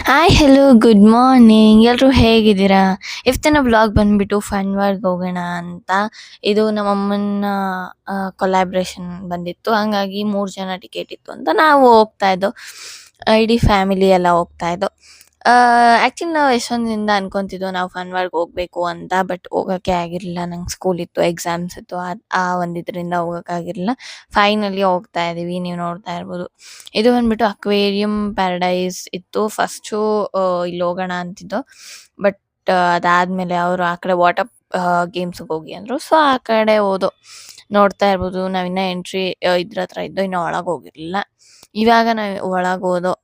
Hi hello good morning ಎಲ್ಲರೂ ಹೇಗಿದ್ದೀರಾ? ಇವತ್ತಿನ ವ್ಲಾಗ್ ಬಂದ್ಬಿಟ್ಟು ಫನ್ ವರ್ಲ್ಡ್‌ಗೆ ಹೋಗೋಣ ಅಂತ. ಇದು ನಮ್ಮಮ್ಮನ ಕೊಲಾಬ್ರೇಷನ್ ಬಂದಿತ್ತು. ಹಂಗಾಗಿ 3 ಜನ ಟಿಕೆಟ್ ಇತ್ತು ಅಂತ ನಾವು ಹೋಗ್ತಾ ಇದ್ದೋ. ಇಡೀ ಫ್ಯಾಮಿಲಿ ಎಲ್ಲ ಹೋಗ್ತಾ ಇದ್ದೋ. ಆ್ಯಕ್ಚುಲಿ ನಾವು ಎಷ್ಟೊಂದ್ ದಿನದಿಂದ ಅನ್ಕೊಂತಿದ್ದೋ ನಾವು ಫನ್ ವರ್ಲ್ಡ್‌ಗೆ ಹೋಗ್ಬೇಕು ಅಂತ. ಬಟ್ ಹೋಗಕ್ಕೆ ಆಗಿರ್ಲಿಲ್ಲ. ನಂಗೆ ಸ್ಕೂಲ್ ಇತ್ತು, ಎಕ್ಸಾಮ್ಸ್ ಇತ್ತು. ಆ ಒಂದು ಇದರಿಂದ ಹೋಗಕ್ಕಾಗಿರ್ಲಿಲ್ಲ. ಫೈನಲಿ ಹೋಗ್ತಾ ಇದೀವಿ. ನೀವು ನೋಡ್ತಾ ಇರ್ಬೋದು. ಇದು ಬಂದ್ಬಿಟ್ಟು ಅಕ್ವೇರಿಯಂ ಪ್ಯಾರಡೈಸ್ ಇತ್ತು. ಫಸ್ಟು ಇಲ್ಲಿ ಹೋಗೋಣ ಅಂತಿದ್ದೋ. ಬಟ್ ಅದಾದ್ಮೇಲೆ ಅವರು ಆ ಕಡೆ ವಾಟರ್ ಗೇಮ್ಸ್‌ಗೆ ಹೋಗಿ ಅಂದ್ರು. ಸೊ ಆ ಕಡೆ ಹೋದೋ. ನೋಡ್ತಾ ಇರ್ಬೋದು ನಾವಿನ್ನ ಎಂಟ್ರಿ ಇದ್ರ ಹತ್ರ ಇದ್ದೋ. ಇನ್ನ ಒಳಗ್ ಹೋಗಿರ್ಲಿಲ್ಲ. ಇವಾಗ ನಾವು ಒಳಗ್ ಹೋದೋ.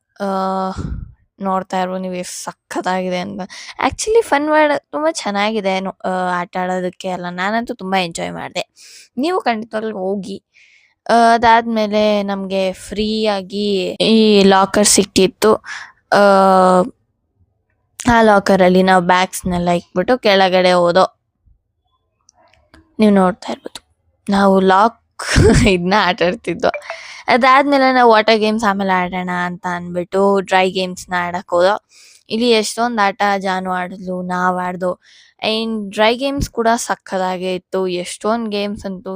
ನೋಡ್ತಾ ಇರ್ಬೋದು ನೀವು ಎಷ್ಟ್ ಸಖತ್ತಾಗಿದೆ ಅಂತ. ಆಕ್ಚುಲಿ ಫನ್ ವರ್ಲ್ಡ್ ತುಂಬಾ ಚೆನ್ನಾಗಿದೆ ಆಟ ಆಡೋದಕ್ಕೆ ಎಲ್ಲ. ನಾನಂತೂ ತುಂಬಾ ಎಂಜಾಯ್ ಮಾಡ್ದೆ. ನೀವು ಖಂಡಿತವಾಗ್ಲೂ ಹೋಗಿ. ಅದಾದ್ಮೇಲೆ ನಮ್ಗೆ ಫ್ರೀ ಆಗಿ ಈ ಲಾಕರ್ ಸಿಕ್ಕಿತ್ತು. ಆ ಆ ಲಾಕರಲ್ಲಿ ನಾವು ಬ್ಯಾಗ್ಸ್‌ನೆಲ್ಲ ಇಕ್ಬಿಟ್ಟು ಕೆಳಗಡೆ ಹೋದೋ. ನೀವು ನೋಡ್ತಾ ಇರ್ಬೋದು. ನಾವು ಲಾಕ್ ಇದನ್ನ ಆಟ ಆಡ್ತಿದ್ದೋ. ಅದಾದ್ಮೇಲೆ ನಾವು ವಾಟರ್ ಗೇಮ್ಸ್ ಆಮೇಲೆ ಆಡೋಣ ಅಂತ ಅಂದ್ಬಿಟ್ಟು ಡ್ರೈ ಗೇಮ್ಸ್‌ನ ಆಡಕ್ ಹೋದೋ. ಇಲ್ಲಿ ಎಷ್ಟೊಂದ್ ಆಟ ಜಾನು ಆಡಿದ್ಲು, ನಾವ್ ಆಡ್ದೋ. ಆ್ಯಂಡ್ ಡ್ರೈ ಗೇಮ್ಸ್ ಕೂಡ ಸಖತ್ತಾಗೇ ಇತ್ತು. ಎಷ್ಟೊಂದ್ ಗೇಮ್ಸ್ ಅಂತೂ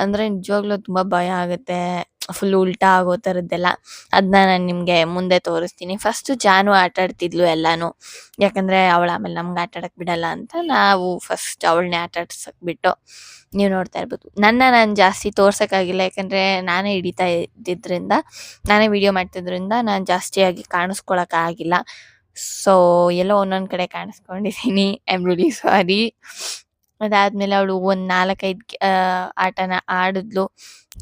ಅಂದ್ರೆ ನಿಜವಾಗ್ಲೂ ತುಂಬಾ ಭಯ ಆಗುತ್ತೆ. ಫುಲ್ ಉಲ್ಟಾ ಆಗೋ ಥರದ್ದೆಲ್ಲ. ಅದನ್ನ ನಾನು ನಿಮ್ಗೆ ಮುಂದೆ ತೋರಿಸ್ತೀನಿ. ಫಸ್ಟು ಜಾನು ಆಟ ಆಡ್ತಿದ್ಲು ಎಲ್ಲಾನು. ಯಾಕಂದ್ರೆ ಅವಳು ಆಮೇಲೆ ನಮ್ಗೆ ಆಟ ಆಡಕ್ ಬಿಡಲ್ಲ ಅಂತ ನಾವು ಫಸ್ಟ್ ಅವಳನ್ನೇ ಆಟ ಆಡ್ಸಕ್ ಬಿಟ್ಟು. ನೀವು ನೋಡ್ತಾ ಇರ್ಬೋದು. ನಾನು ಜಾಸ್ತಿ ತೋರ್ಸಕ್ಕಾಗಿಲ್ಲ. ಯಾಕಂದ್ರೆ ನಾನೇ ಹಿಡಿತಾ ಇದ್ದಿದ್ರಿಂದ, ನಾನೇ ವಿಡಿಯೋ ಮಾಡ್ತಿದ್ರಿಂದ ನಾನು ಜಾಸ್ತಿಯಾಗಿ ಕಾಣಿಸ್ಕೊಳಕ್ ಆಗಿಲ್ಲ. ಸೊ ಎಲ್ಲೋ ಒಂದೊಂದ್ ಕಡೆ ಕಾಣಿಸ್ಕೊಂಡಿದೀನಿ. I am really sorry. ಅದಾದ್ಮೇಲೆ ಅವಳು ಒಂದ್ 4, 5 ಆಟನ ಆಡಿದ್ಲು.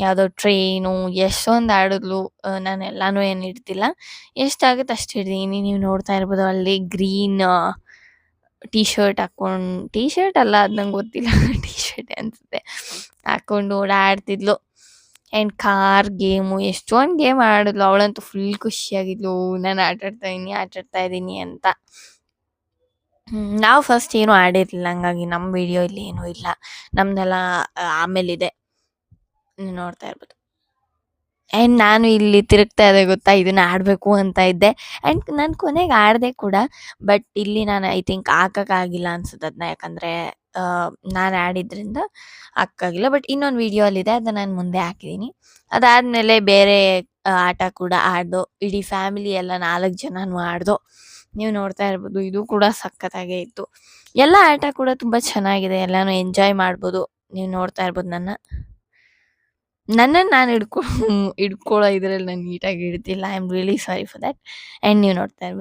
ಯಾವ್ದೋ ಟ್ರೈನು ಎಷ್ಟೊಂದ್ ಆಡಿದ್ಲು. ನಾನು ಎಲ್ಲಾನು ಏನ್ ಹಿಡ್ದಿಲ್ಲ. ಎಷ್ಟಾಗುತ್ತೆ ಅಷ್ಟ್ ಹಿಡ್ದೀನಿ. ನೀವು ನೋಡ್ತಾ ಇರ್ಬೋದು ಅಲ್ಲಿ ಗ್ರೀನ್ ಟೀ ಶರ್ಟ್ ಅಲ್ಲ ಅದ್ ನಂಗೆ ಗೊತ್ತಿಲ್ಲ. ಟೀ ಶರ್ಟೇ ಅನ್ಸುತ್ತೆ. ಹಾಕೊಂಡು ಓಡಾಡ್ತಿದ್ಲು. ಆ್ಯಂಡ್ ಕಾರ್ ಗೇಮು ಎಷ್ಟೊಂದ್ ಗೇಮ್ ಆಡಿದ್ಲು. ಅವಳಂತೂ ಫುಲ್ ಖುಷಿಯಾಗಿದ್ಲು. ನಾನು ಆಟಾಡ್ತಾ ಇದೀನಿ ಅಂತ. ನಾವು ಫಸ್ಟ್ ಏನು ಆಡಿರ್ಲಿಲ್ಲ. ಹಂಗಾಗಿ ನಮ್ ವಿಡಿಯೋ ಇಲ್ಲಿ ಏನೂ ಇಲ್ಲ. ನಮ್ದೆಲ್ಲ ಆಮೇಲಿದೆ. ನೀವು ನೋಡ್ತಾ ಇರ್ಬೋದು. ಆ್ಯಂಡ್ ನಾನು ಇಲ್ಲಿ ತಿರುಗ್ತಾ ಇದ್ದೆ ಗೊತ್ತಾ? ಇದನ್ನ ಆಡ್ಬೇಕು ಅಂತ ಇದ್ದೆ. ಆ್ಯಂಡ್ ನಾನು ಕೊನೆಗೆ ಆಡ್ದೆ ಕೂಡ. ಬಟ್ ಇಲ್ಲಿ ನಾನು ಐ ಥಿಂಕ್ ಹಾಕಕ್ಕಾಗಿಲ್ಲ ಅನ್ಸುತ್ತೆ ಅದನ್ನ. ಯಾಕಂದ್ರೆ ನಾನು ಆಡಿದ್ರಿಂದ ಹಾಕಕ್ಕಾಗಿಲ್ಲ. ಬಟ್ ಇನ್ನೊಂದು ವಿಡಿಯೋಲಿದೆ. ಅದನ್ನ ನಾನು ಮುಂದೆ ಹಾಕಿದೀನಿ. ಅದಾದ್ಮೇಲೆ ಬೇರೆ ಆಟ ಕೂಡ ಆಡ್ದೋ. ಇಡೀ ಫ್ಯಾಮಿಲಿ ಎಲ್ಲ 4 ಜನನು ಆಡ್ದೋ. ನೀವು ನೋಡ್ತಾ ಇರ್ಬೋದು. ಇದು ಕೂಡ ಸಖತ್ತಾಗೇ ಇತ್ತು. ಎಲ್ಲ ಆಟ ಕೂಡ ತುಂಬಾ ಚೆನ್ನಾಗಿದೆ. ಎಲ್ಲಾನು ಎಂಜಾಯ್ ಮಾಡ್ಬೋದು. ನೀವು ನೋಡ್ತಾ ಇರ್ಬೋದು ನನ್ನನ್ನು ನಾನು ಹಿಡ್ಕೊಳ್ಳೋ ಇದ್ರಲ್ಲಿ ನಾನು ನೀಟಾಗಿ ಹಿಡ್ದಿಲ್ಲ. I am really sorry for that. And ನೀವು ನೋಡ್ತಾ ಇರ್ಬೋದು.